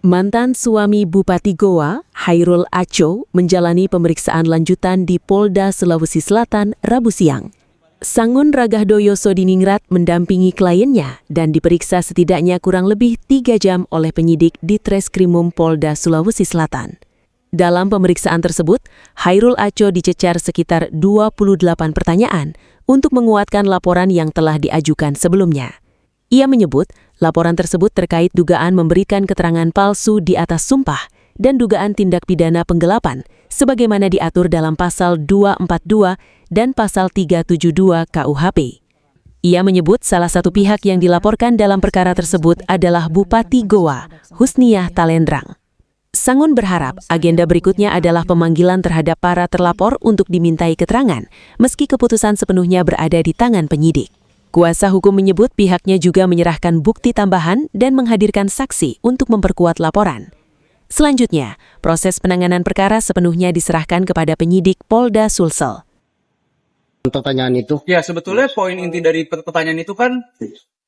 Mantan suami Bupati Goa, Hairul Aco, menjalani pemeriksaan lanjutan di Polda Sulawesi Selatan Rabu siang. Sangun Ragahdoyo Sodiningrat mendampingi kliennya dan diperiksa setidaknya kurang lebih 3 jam oleh penyidik di Treskrimum Polda Sulawesi Selatan. Dalam pemeriksaan tersebut, Hairul Aco dicecar sekitar 28 pertanyaan untuk menguatkan laporan yang telah diajukan sebelumnya. Ia menyebut, laporan tersebut terkait dugaan memberikan keterangan palsu di atas sumpah dan dugaan tindak pidana penggelapan, sebagaimana diatur dalam Pasal 242 dan Pasal 372 KUHP. Ia menyebut salah satu pihak yang dilaporkan dalam perkara tersebut adalah Bupati Goa, Husniah Talendrang. Sangun berharap agenda berikutnya adalah pemanggilan terhadap para terlapor untuk dimintai keterangan, meski keputusan sepenuhnya berada di tangan penyidik. Kuasa hukum menyebut pihaknya juga menyerahkan bukti tambahan dan menghadirkan saksi untuk memperkuat laporan. Selanjutnya, proses penanganan perkara sepenuhnya diserahkan kepada penyidik Polda Sulsel. Pertanyaan itu? Ya, sebetulnya poin inti dari pertanyaan itu kan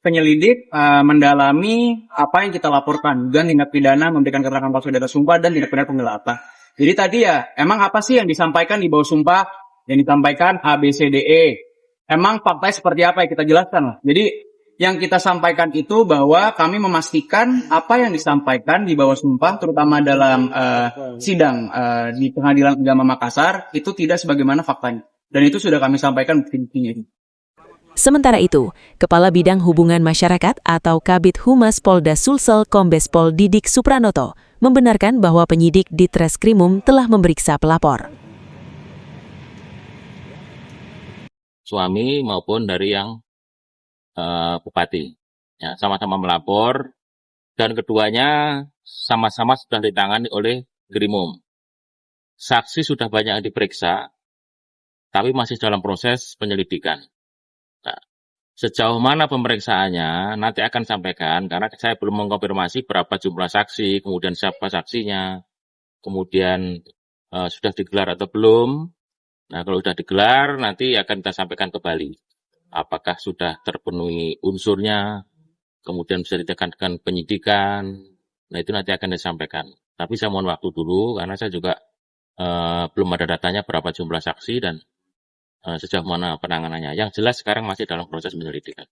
penyelidik mendalami apa yang kita laporkan, dan tindak pidana memberikan keterangan palsu di atas sumpah dan tindak pidana penggelapan. Jadi tadi ya, emang apa sih yang disampaikan di bawah sumpah? Yang disampaikan A, B, C, D, E. Emang faktanya seperti apa yang kita jelaskan lah. Jadi yang kita sampaikan itu bahwa kami memastikan apa yang disampaikan di bawah sumpah, terutama dalam sidang di Pengadilan Agama Makassar, itu tidak sebagaimana faktanya. Dan itu sudah kami sampaikan bukti-buktinya. Sementara itu, Kepala Bidang Hubungan Masyarakat atau Kabid Humas Polda Sulsel Kombes Pol Didik Supranoto membenarkan bahwa penyidik di Treskrimum telah memeriksa pelapor. Suami maupun dari yang bupati, ya, sama-sama melapor dan keduanya sama-sama sudah ditangani oleh Grimum. Saksi sudah banyak yang diperiksa, tapi masih dalam proses penyelidikan. Nah, sejauh mana pemeriksaannya nanti akan sampaikan, karena saya belum mengkonfirmasi berapa jumlah saksi, kemudian siapa saksinya, kemudian sudah digelar atau belum. Nah, kalau sudah digelar, nanti akan kita sampaikan kembali. Apakah sudah terpenuhi unsurnya, kemudian bisa ditekankan penyidikan. Nah, itu nanti akan disampaikan. Tapi saya mohon waktu dulu, karena saya juga belum ada datanya berapa jumlah saksi dan sejauh mana penanganannya. Yang jelas sekarang masih dalam proses penyelidikan.